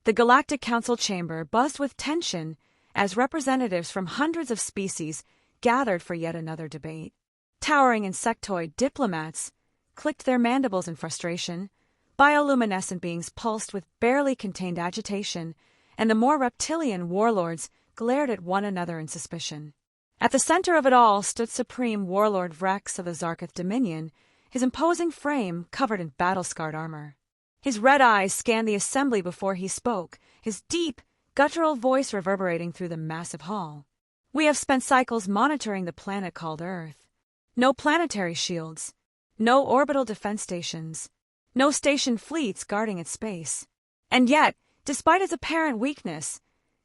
The Galactic Council chamber buzzed with tension as representatives from hundreds of species gathered for yet another debate. Towering insectoid diplomats clicked their mandibles in frustration, bioluminescent beings pulsed with barely contained agitation, and the more reptilian warlords glared at one another in suspicion. At the center of it all stood Supreme Warlord Rex of the Zarketh Dominion, his imposing frame covered in battle-scarred armor. His red eyes scanned the assembly before he spoke, his deep, guttural voice reverberating through the massive hall. "We have spent cycles monitoring the planet called Earth. No planetary shields, no orbital defense stations, no stationed fleets guarding its space. And yet, despite its apparent weakness,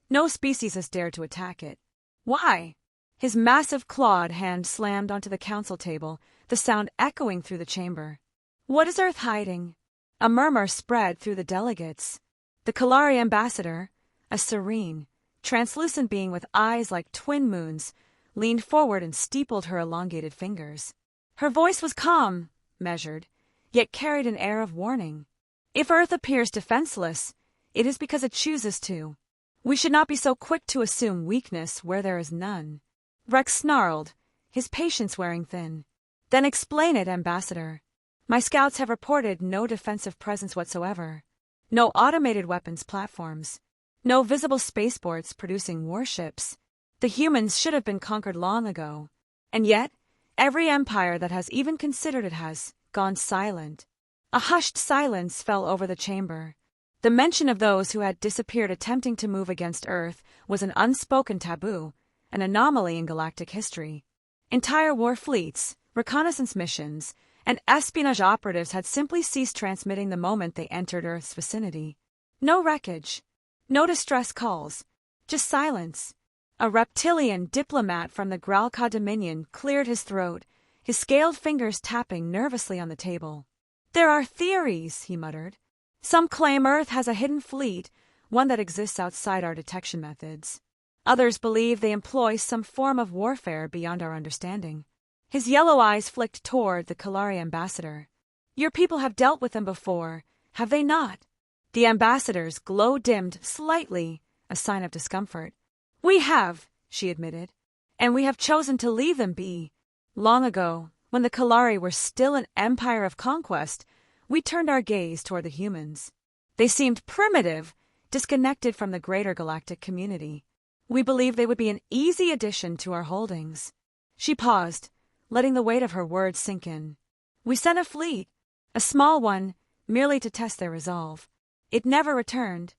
no species has dared to attack it. Why?" His massive clawed hand slammed onto the council table, the sound echoing through the chamber. "What is Earth hiding?" A murmur spread through the delegates. The Kalari ambassador, a serene, translucent being with eyes like twin moons, leaned forward and steepled her elongated fingers. Her voice was calm, measured, yet carried an air of warning. "If Earth appears defenseless, it is because it chooses to. We should not be so quick to assume weakness where there is none." Rex snarled, his patience wearing thin. "Then explain it, Ambassador. My scouts have reported no defensive presence whatsoever. No automated weapons platforms. No visible spaceports producing warships. The humans should have been conquered long ago. And yet, every empire that has even considered it has gone silent." A hushed silence fell over the chamber. The mention of those who had disappeared attempting to move against Earth was an unspoken taboo, an anomaly in galactic history. Entire war fleets, reconnaissance missions, and espionage operatives had simply ceased transmitting the moment they entered Earth's vicinity. No wreckage, no distress calls, just silence. A reptilian diplomat from the Gralka Dominion cleared his throat, his scaled fingers tapping nervously on the table. "There are theories," he muttered. "Some claim Earth has a hidden fleet, one that exists outside our detection methods. Others believe they employ some form of warfare beyond our understanding." His yellow eyes flicked toward the Kalari ambassador. "Your people have dealt with them before, have they not?" The ambassador's glow dimmed slightly, a sign of discomfort. "We have," she admitted, "and we have chosen to leave them be. Long ago, when the Kalari were still an empire of conquest, we turned our gaze toward the humans. They seemed primitive, disconnected from the greater galactic community. We believed they would be an easy addition to our holdings." She paused, letting the weight of her words sink in. "We sent a fleet, a small one, merely to test their resolve. It never returned."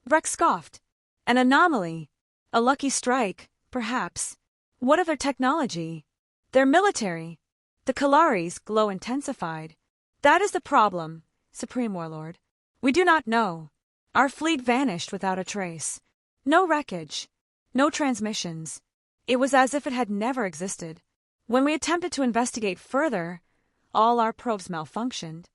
Rex scoffed. "An anomaly. A lucky strike, perhaps. What of their technology? Their military?" The Kalari's glow intensified. "That is the problem, Supreme Warlord. We do not know. Our fleet vanished without a trace. No wreckage. No transmissions. It was as if it had never existed. When we attempted to investigate further, all our probes malfunctioned.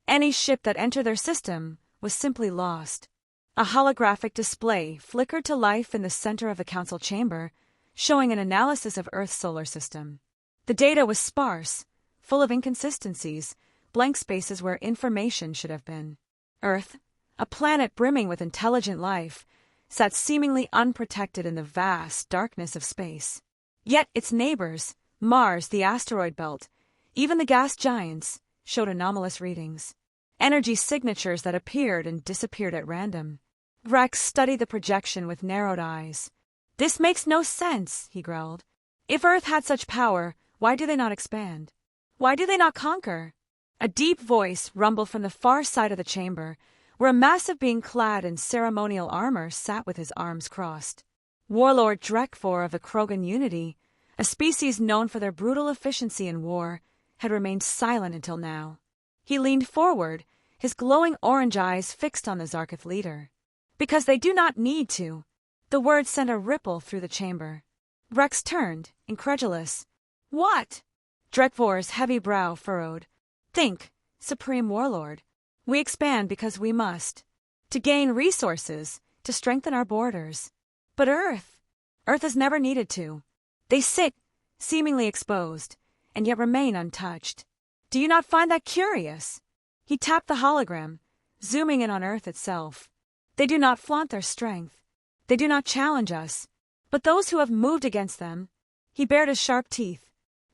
Any ship that entered their system was simply lost." A holographic display flickered to life in the center of the council chamber, showing an analysis of Earth's solar system. The data was sparse, full of inconsistencies, blank spaces where information should have been. Earth, a planet brimming with intelligent life, sat seemingly unprotected in the vast darkness of space. Yet its neighbors, Mars, the asteroid belt, even the gas giants, showed anomalous readings. Energy signatures that appeared and disappeared at random. Rex studied the projection with narrowed eyes. "This makes no sense," he growled. "If Earth had such power, why do they not expand? Why do they not conquer?" A deep voice rumbled from the far side of the chamber, where a massive being clad in ceremonial armor sat with his arms crossed. Warlord Drekfor of the Krogan Unity, a species known for their brutal efficiency in war, had remained silent until now. He leaned forward, his glowing orange eyes fixed on the Zarketh leader. "Because they do not need to." The words sent a ripple through the chamber. Rex turned, incredulous. "What?" Drekvor's heavy brow furrowed. "Think, Supreme Warlord. We expand because we must. To gain resources, to strengthen our borders. But Earth has never needed to. They sit, seemingly exposed, and yet remain untouched. Do you not find that curious?" He tapped the hologram, zooming in on Earth itself. They do not flaunt their strength. They do not challenge us. But those who have moved against them, he bared his sharp teeth.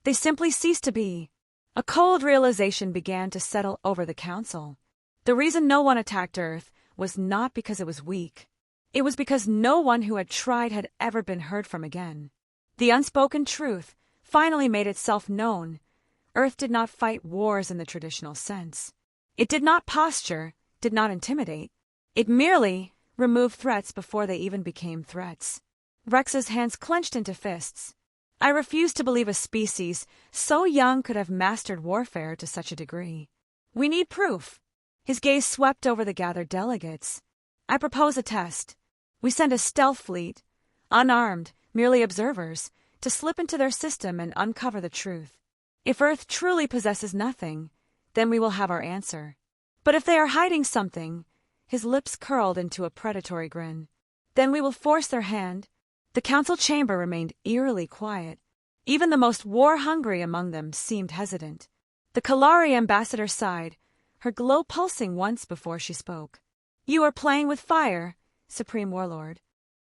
They simply cease to be. A cold realization began to settle over the council. The reason no one attacked Earth was not because it was weak. It was because no one who had tried had ever been heard from again. The unspoken truth finally made itself known. Earth did not fight wars in the traditional sense. It did not posture, did not intimidate. It merely removed threats before they even became threats. Rex's hands clenched into fists. I refuse to believe a species so young could have mastered warfare to such a degree. We need proof. His gaze swept over the gathered delegates. I propose a test. We send a stealth fleet, unarmed, merely observers, to slip into their system and uncover the truth. If Earth truly possesses nothing, then we will have our answer. But if they are hiding something, his lips curled into a predatory grin, then we will force their hand. The council chamber remained eerily quiet. Even the most war-hungry among them seemed hesitant. The Kalari ambassador sighed, her glow pulsing once before she spoke. You are playing with fire, Supreme Warlord.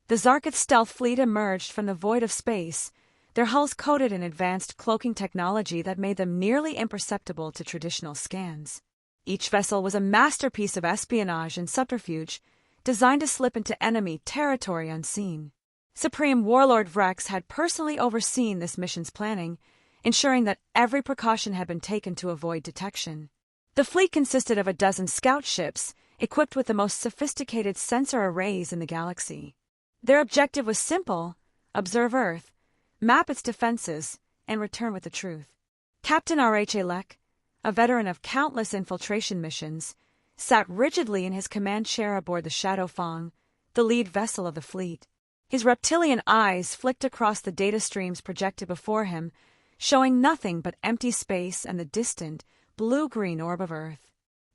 The Zarkith stealth fleet emerged from the void of space, their hulls coated in advanced cloaking technology that made them nearly imperceptible to traditional scans. Each vessel was a masterpiece of espionage and subterfuge, designed to slip into enemy territory unseen. Supreme Warlord Vrex had personally overseen this mission's planning, ensuring that every precaution had been taken to avoid detection. The fleet consisted of a dozen scout ships, equipped with the most sophisticated sensor arrays in the galaxy. Their objective was simple: observe Earth, map its defenses, and return with the truth. Captain HFY, a veteran of countless infiltration missions, sat rigidly in his command chair aboard the Shadow Fong, the lead vessel of the fleet. His reptilian eyes flicked across the data streams projected before him, showing nothing but empty space and the distant, blue-green orb of Earth.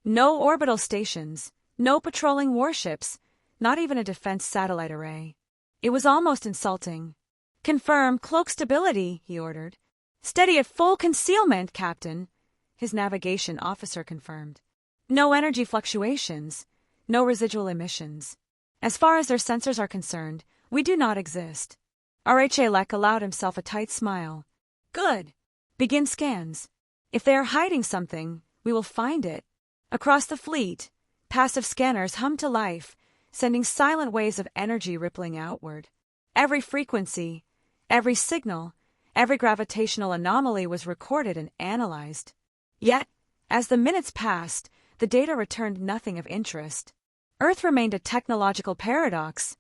No orbital stations, no patrolling warships, not even a defense satellite array. It was almost insulting. Confirm cloak stability, he ordered. Steady at full concealment, Captain, his navigation officer confirmed. No energy fluctuations, no residual emissions. As far as their sensors are concerned, we do not exist. HFY allowed himself a tight smile. Good. Begin scans. If they are hiding something, we will find it. Across the fleet, passive scanners hummed to life, sending silent waves of energy rippling outward. Every frequency, every signal, every gravitational anomaly was recorded and analyzed. Yet, as the minutes passed, the data returned nothing of interest. Earth remained a technological paradox,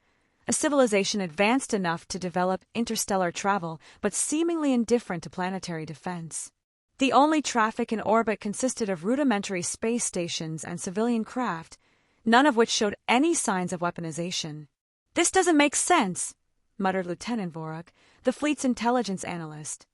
a civilization advanced enough to develop interstellar travel but seemingly indifferent to planetary defense. The only traffic in orbit consisted of rudimentary space stations and civilian craft, none of which showed any signs of weaponization. This doesn't make sense, muttered Lieutenant Vorak, the fleet's intelligence analyst.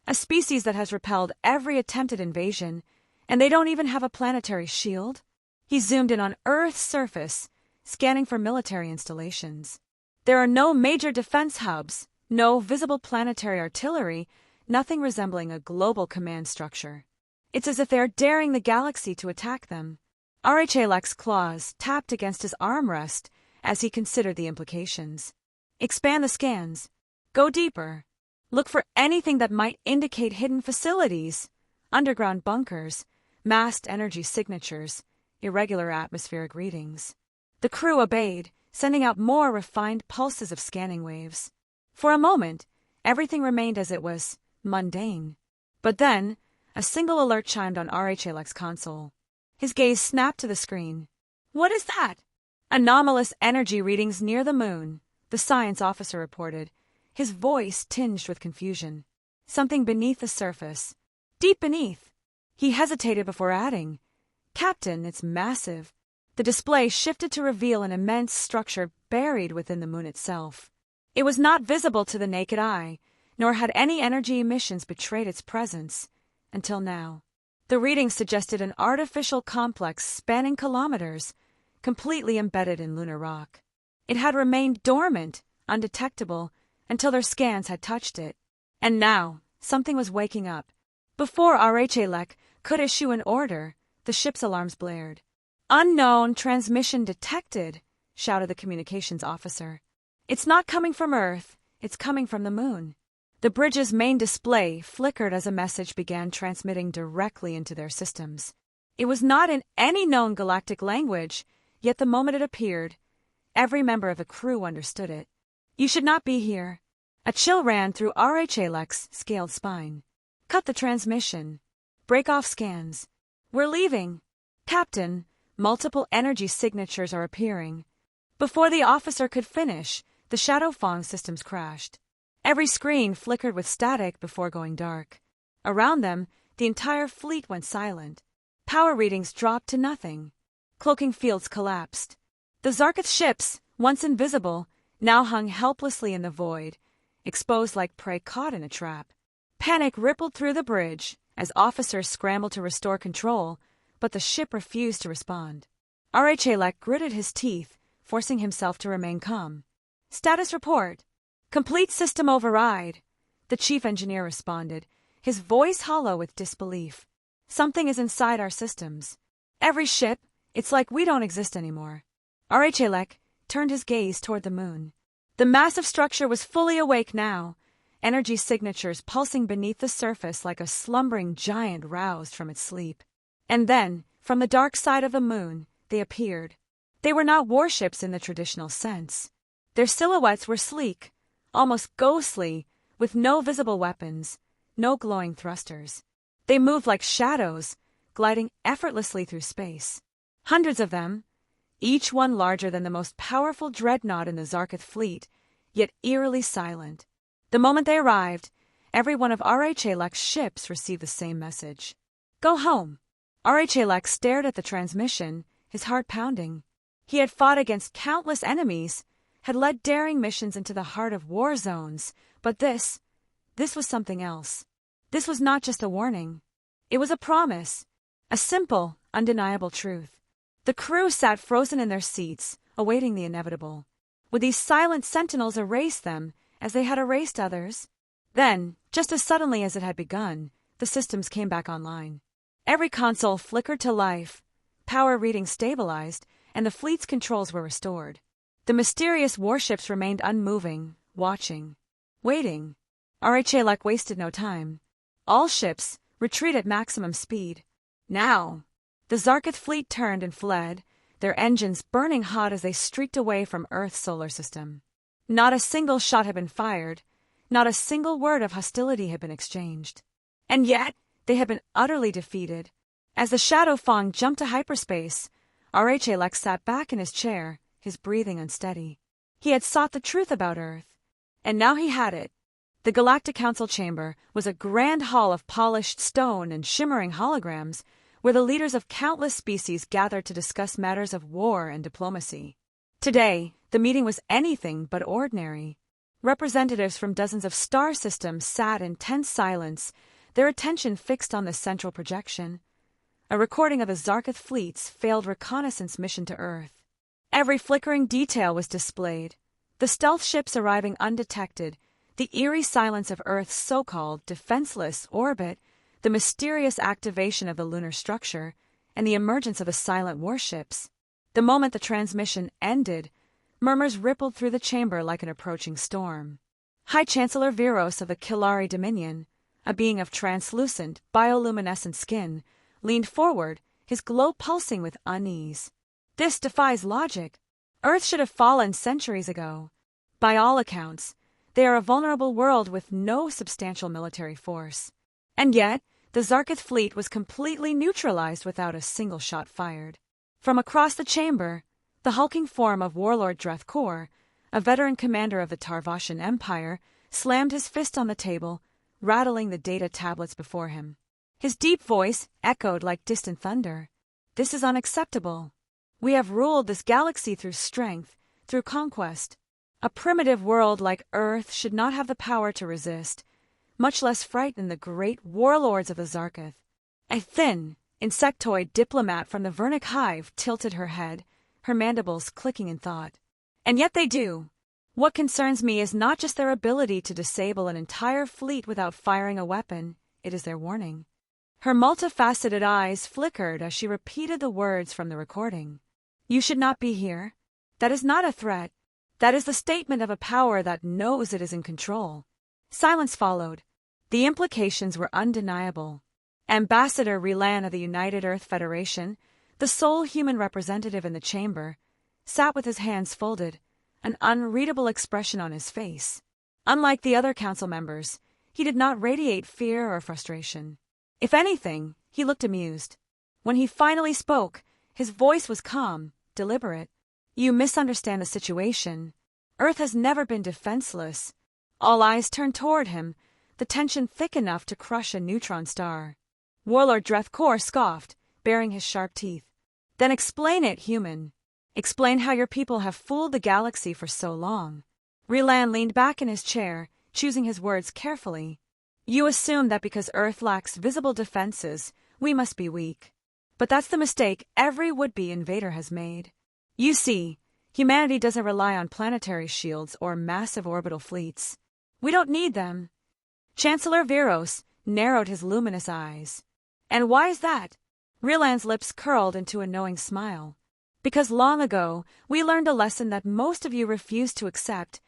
A species that has repelled every attempted invasion, and they don't even have a planetary shield? He zoomed in on Earth's surface, scanning for military installations. There are no major defense hubs, no visible planetary artillery, nothing resembling a global command structure. It's as if they are daring the galaxy to attack them. HFY's claws tapped against his armrest as he considered the implications. Expand the scans. Go deeper. Look for anything that might indicate hidden facilities, underground bunkers, masked energy signatures, irregular atmospheric readings. The crew obeyed, sending out more refined pulses of scanning waves. For a moment, everything remained as it was, mundane. But then, a single alert chimed on HFY's console. His gaze snapped to the screen. What is that? Anomalous energy readings near the moon, the science officer reported, his voice tinged with confusion. Something beneath the surface. Deep beneath. He hesitated before adding, Captain, it's massive. The display shifted to reveal an immense structure buried within the moon itself. It was not visible to the naked eye, nor had any energy emissions betrayed its presence, until now. The readings suggested an artificial complex spanning kilometers, completely embedded in lunar rock. It had remained dormant, undetectable, until their scans had touched it. And now, something was waking up. Before HFY could issue an order, the ship's alarms blared. Unknown transmission detected, shouted the communications officer. "It's not coming from Earth, it's coming from the moon." The bridge's main display flickered as a message began transmitting directly into their systems. It was not in any known galactic language, yet the moment it appeared, every member of the crew understood it. "You should not be here." A chill ran through RHLX's scaled spine. "Cut the transmission. Break off scans. We're leaving." "Captain, multiple energy signatures are appearing." Before the officer could finish, the Shadow Fong systems crashed. Every screen flickered with static before going dark. Around them, the entire fleet went silent. Power readings dropped to nothing. Cloaking fields collapsed. The Zarketh ships, once invisible, now hung helplessly in the void, exposed like prey caught in a trap. Panic rippled through the bridge as officers scrambled to restore control, but the ship refused to respond. RHLX gritted his teeth, forcing himself to remain calm. "Status report. Complete system override," the chief engineer responded, his voice hollow with disbelief. "Something is inside our systems. Every ship, it's like we don't exist anymore." RHLX turned his gaze toward the moon. The massive structure was fully awake now, energy signatures pulsing beneath the surface like a slumbering giant roused from its sleep. And then, from the dark side of the moon, they appeared. They were not warships in the traditional sense. Their silhouettes were sleek, almost ghostly, with no visible weapons, no glowing thrusters. They moved like shadows, gliding effortlessly through space. Hundreds of them, each one larger than the most powerful dreadnought in the Zarketh fleet, yet eerily silent. The moment they arrived, every one of RHLX's ships received the same message. "Go home." RHLX stared at the transmission, his heart pounding. He had fought against countless enemies, had led daring missions into the heart of war zones, but this was something else. This was not just a warning. It was a promise, a simple, undeniable truth. The crew sat frozen in their seats, awaiting the inevitable. Would these silent sentinels erase them, as they had erased others? Then, just as suddenly as it had begun, the systems came back online. Every console flickered to life, power readings stabilized, and the fleet's controls were restored. The mysterious warships remained unmoving, watching, waiting. RHLX wasted no time. All ships, retreat at maximum speed. Now! The Zarketh fleet turned and fled, their engines burning hot as they streaked away from Earth's solar system. Not a single shot had been fired, not a single word of hostility had been exchanged. And yet, they had been utterly defeated. As the Shadow Fong jumped to hyperspace, RHLX sat back in his chair, his breathing unsteady. He had sought the truth about Earth, and now he had it. The Galactic Council chamber was a grand hall of polished stone and shimmering holograms, where the leaders of countless species gathered to discuss matters of war and diplomacy. Today, the meeting was anything but ordinary. Representatives from dozens of star systems sat in tense silence, their attention fixed on the central projection, a recording of the Zarketh fleet's failed reconnaissance mission to Earth. Every flickering detail was displayed, the stealth ships arriving undetected, the eerie silence of Earth's so-called defenseless orbit, the mysterious activation of the lunar structure, and the emergence of the silent warships. The moment the transmission ended, murmurs rippled through the chamber like an approaching storm. High Chancellor Viros of the Kilari Dominion, a being of translucent, bioluminescent skin, leaned forward, his glow pulsing with unease. "This defies logic. Earth should have fallen centuries ago. By all accounts, they are a vulnerable world with no substantial military force. And yet, the Zarketh fleet was completely neutralized without a single shot fired." From across the chamber, the hulking form of Warlord Drethkor, a veteran commander of the Tarvashian Empire, slammed his fist on the table, rattling the data tablets before him. His deep voice echoed like distant thunder. "This is unacceptable. We have ruled this galaxy through strength, through conquest. A primitive world like Earth should not have the power to resist, much less frighten the great warlords of the Zarketh." A thin, insectoid diplomat from the Vernic hive tilted her head, her mandibles clicking in thought. "And yet they do. What concerns me is not just their ability to disable an entire fleet without firing a weapon, it is their warning." Her multifaceted eyes flickered as she repeated the words from the recording. "You should not be here. That is not a threat. That is the statement of a power that knows it is in control. Silence followed. The implications were undeniable. Ambassador Relan of the United Earth Federation, the sole human representative in the chamber, sat with his hands folded, an unreadable expression on his face. Unlike the other council members, he did not radiate fear or frustration. If anything, he looked amused. When he finally spoke, his voice was calm, deliberate. You misunderstand the situation. Earth has never been defenseless. All eyes turned toward him, the tension thick enough to crush a neutron star. Warlord Drethkor scoffed, baring his sharp teeth. Then explain it, human. Explain how your people have fooled the galaxy for so long. Relan leaned back in his chair, choosing his words carefully. You assume that because Earth lacks visible defenses, we must be weak. But that's the mistake every would-be invader has made. You see, humanity doesn't rely on planetary shields or massive orbital fleets. We don't need them. Chancellor Viros narrowed his luminous eyes. And why is that? Relan's lips curled into a knowing smile. Because long ago, we learned a lesson that most of you refuse to accept.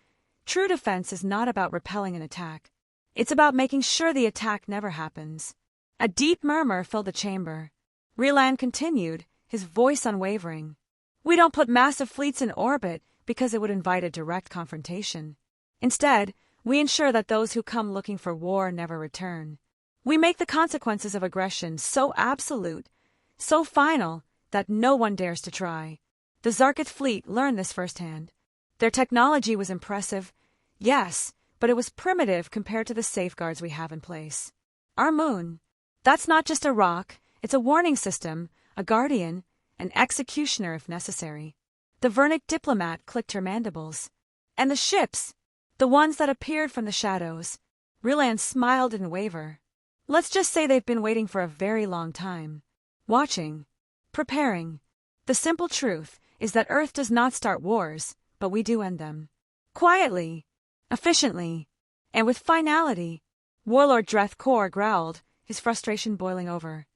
True defense is not about repelling an attack. It's about making sure the attack never happens. A deep murmur filled the chamber. Relan continued, his voice unwavering. We don't put massive fleets in orbit because it would invite a direct confrontation. Instead, we ensure that those who come looking for war never return. We make the consequences of aggression so absolute, so final, that no one dares to try. The Zarkith fleet learned this firsthand. Their technology was impressive, yes, but it was primitive compared to the safeguards we have in place. Our moon, that's not just a rock, it's a warning system, a guardian, an executioner if necessary. The Vernic diplomat clicked her mandibles. And the ships, the ones that appeared from the shadows. Relan smiled in waver. Let's just say they've been waiting for a very long time. Watching. Preparing. The simple truth is that Earth does not start wars, but we do end them. Quietly. Efficiently. And with finality. Warlord Drethkor growled, his frustration boiling over.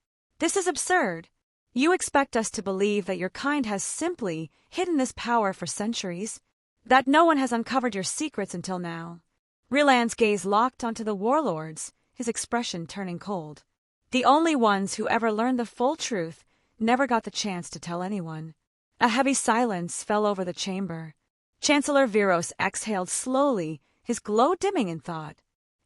This is absurd. You expect us to believe that your kind has simply hidden this power for centuries? That no one has uncovered your secrets until now? Relan's gaze locked onto the warlords, his expression turning cold. The only ones who ever learned the full truth never got the chance to tell anyone. A heavy silence fell over the chamber. Chancellor Viros exhaled slowly, his glow dimming in thought.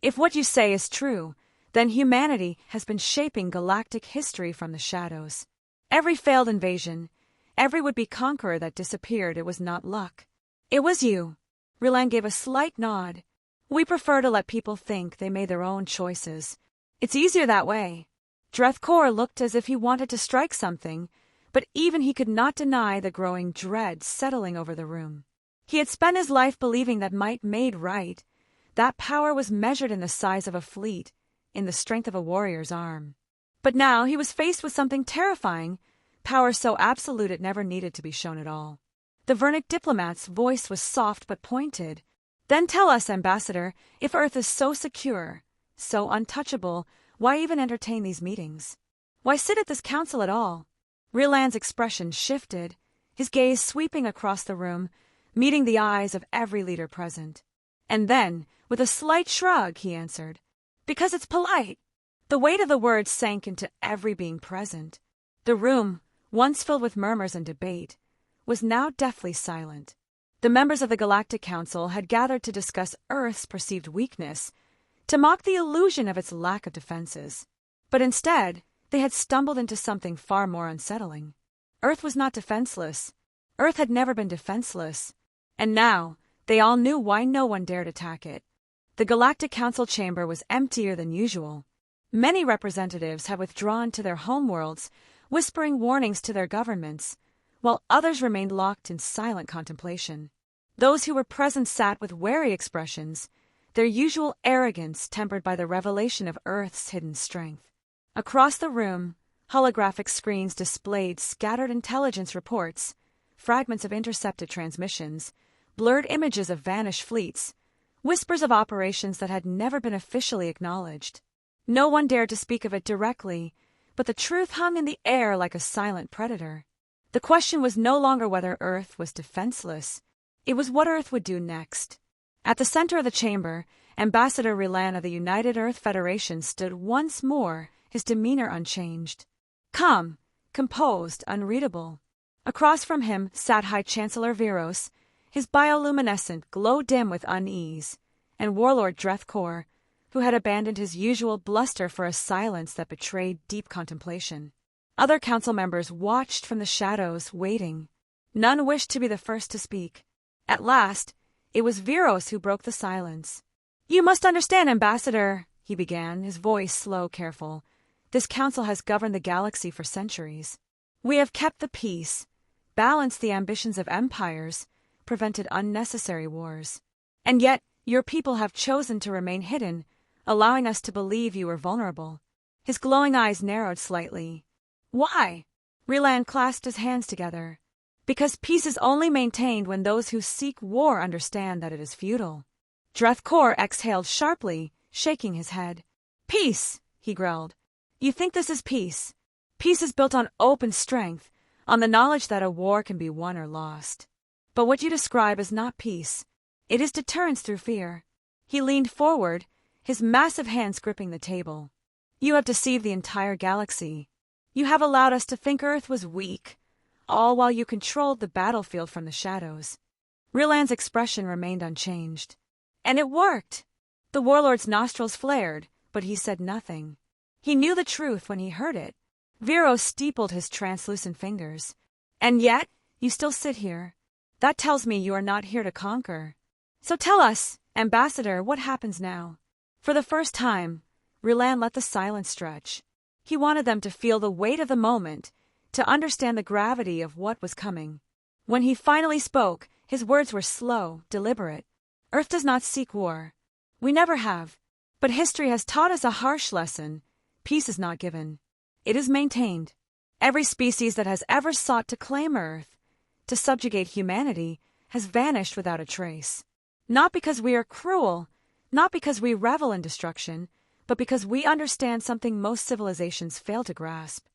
If what you say is true, then humanity has been shaping galactic history from the shadows. Every failed invasion, every would-be conqueror that disappeared, it was not luck. It was you. Relan gave a slight nod. We prefer to let people think they made their own choices. It's easier that way. Drethkor looked as if he wanted to strike something, but even he could not deny the growing dread settling over the room. He had spent his life believing that might made right. That power was measured in the size of a fleet, in the strength of a warrior's arm. But now he was faced with something terrifying, power so absolute it never needed to be shown at all. The Vernic diplomat's voice was soft but pointed. Then tell us, Ambassador, if Earth is so secure, so untouchable, why even entertain these meetings? Why sit at this council at all? Relan's expression shifted, his gaze sweeping across the room, meeting the eyes of every leader present. And then, with a slight shrug, he answered, Because it's polite. The weight of the words sank into every being present. The room, once filled with murmurs and debate, was now deathly silent. The members of the Galactic Council had gathered to discuss Earth's perceived weakness, to mock the illusion of its lack of defenses. But instead, they had stumbled into something far more unsettling. Earth was not defenseless. Earth had never been defenseless. And now, they all knew why no one dared attack it. The Galactic Council chamber was emptier than usual. Many representatives had withdrawn to their homeworlds, whispering warnings to their governments, while others remained locked in silent contemplation. Those who were present sat with wary expressions, their usual arrogance tempered by the revelation of Earth's hidden strength. Across the room, holographic screens displayed scattered intelligence reports, fragments of intercepted transmissions, blurred images of vanished fleets, whispers of operations that had never been officially acknowledged. No one dared to speak of it directly, but the truth hung in the air like a silent predator. The question was no longer whether Earth was defenseless. It was what Earth would do next. At the center of the chamber, Ambassador Rilan of the United Earth Federation stood once more, his demeanor unchanged. Calm, composed, unreadable. Across from him sat High Chancellor Viros, his bioluminescent glow dim with unease, and Warlord Drethkor, who had abandoned his usual bluster for a silence that betrayed deep contemplation. Other council members watched from the shadows, waiting. None wished to be the first to speak. At last, it was Viros who broke the silence. "You must understand, Ambassador," he began, his voice slow, careful. "This council has governed the galaxy for centuries. We have kept the peace, balanced the ambitions of empires, prevented unnecessary wars. And yet, your people have chosen to remain hidden, allowing us to believe you were vulnerable." His glowing eyes narrowed slightly. "Why?" Rilan clasped his hands together. "Because peace is only maintained when those who seek war understand that it is futile." Drethkor exhaled sharply, shaking his head. "Peace," he growled. "You think this is peace? Peace is built on open strength, on the knowledge that a war can be won or lost. But what you describe is not peace. It is deterrence through fear." He leaned forward, his massive hands gripping the table. "You have deceived the entire galaxy. You have allowed us to think Earth was weak, all while you controlled the battlefield from the shadows." Rilan's expression remained unchanged. "And it worked." The warlord's nostrils flared, but he said nothing. He knew the truth when he heard it. Viros steepled his translucent fingers. "And yet, you still sit here. That tells me you are not here to conquer. So tell us, Ambassador, what happens now?" For the first time, Rilan let the silence stretch. He wanted them to feel the weight of the moment, to understand the gravity of what was coming. When he finally spoke, his words were slow, deliberate. "Earth does not seek war. We never have. But history has taught us a harsh lesson. Peace is not given. It is maintained. Every species that has ever sought to claim Earth, to subjugate humanity, has vanished without a trace. Not because we are cruel, not because we revel in destruction, but because we understand something most civilizations fail to grasp."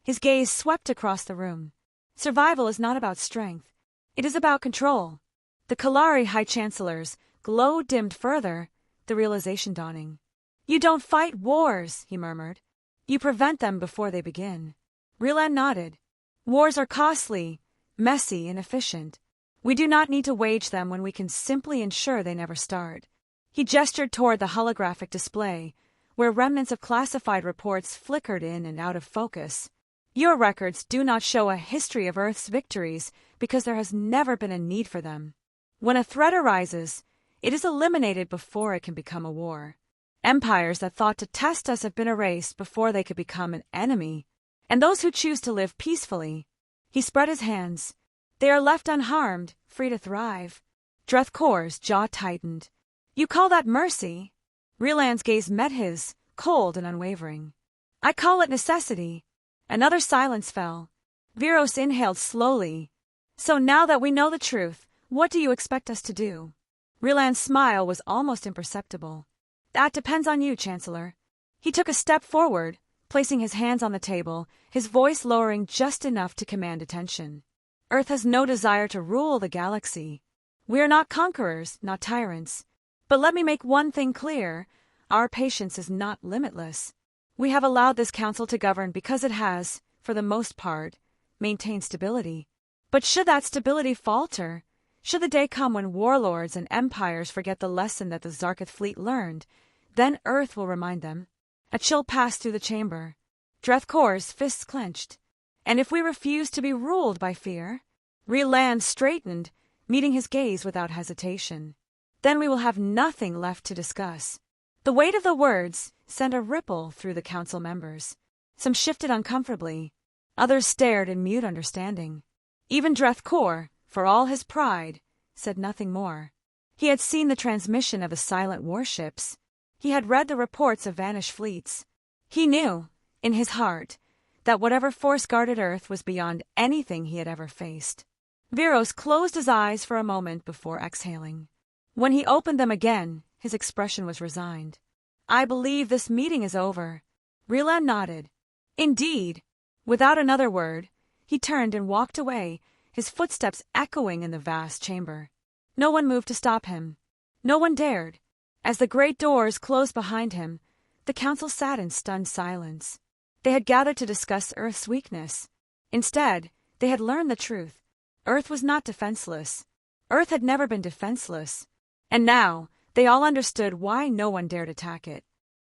His gaze swept across the room. Survival is not about strength. It is about control. The Kalari High Chancellor's glow dimmed further, the realization dawning. "You don't fight wars," he murmured. "You prevent them before they begin." Rilan nodded. "Wars are costly, messy, inefficient. We do not need to wage them when we can simply ensure they never start." He gestured toward the holographic display, where remnants of classified reports flickered in and out of focus. "Your records do not show a history of Earth's victories because there has never been a need for them. When a threat arises, it is eliminated before it can become a war. Empires that thought to test us have been erased before they could become an enemy. And those who choose to live peacefully," he spread his hands, "they are left unharmed, free to thrive." Drethkor's jaw tightened. "You call that mercy?" Rilan's gaze met his, cold and unwavering. "I call it necessity." Another silence fell. Viros inhaled slowly. "So now that we know the truth, what do you expect us to do?" Rilan's smile was almost imperceptible. "That depends on you, Chancellor." He took a step forward, placing his hands on the table, his voice lowering just enough to command attention. "Earth has no desire to rule the galaxy. We are not conquerors, not tyrants. But let me make one thing clear. Our patience is not limitless. We have allowed this council to govern because it has, for the most part, maintained stability. But should that stability falter, should the day come when warlords and empires forget the lesson that the Zarketh fleet learned, then Earth will remind them." A chill passed through the chamber. Drethkor's fists clenched. "And if we refuse to be ruled by fear?" Rilan straightened, meeting his gaze without hesitation. "Then we will have nothing left to discuss." The weight of the words sent a ripple through the council members. Some shifted uncomfortably. Others stared in mute understanding. Even Drethkor, for all his pride, said nothing more. He had seen the transmission of the silent warships. He had read the reports of vanished fleets. He knew, in his heart, that whatever force guarded Earth was beyond anything he had ever faced. Viros closed his eyes for a moment before exhaling. When he opened them again, his expression was resigned. "I believe this meeting is over." Rilan nodded. "Indeed." Without another word, He turned and walked away, his footsteps echoing in the vast chamber. No one moved to stop him. No one dared. As the great doors closed behind him, the council sat in stunned silence. They had gathered to discuss Earth's weakness. Instead, they had learned the truth. Earth was not defenseless. Earth had never been defenseless. And now, they all understood why no one dared attack it.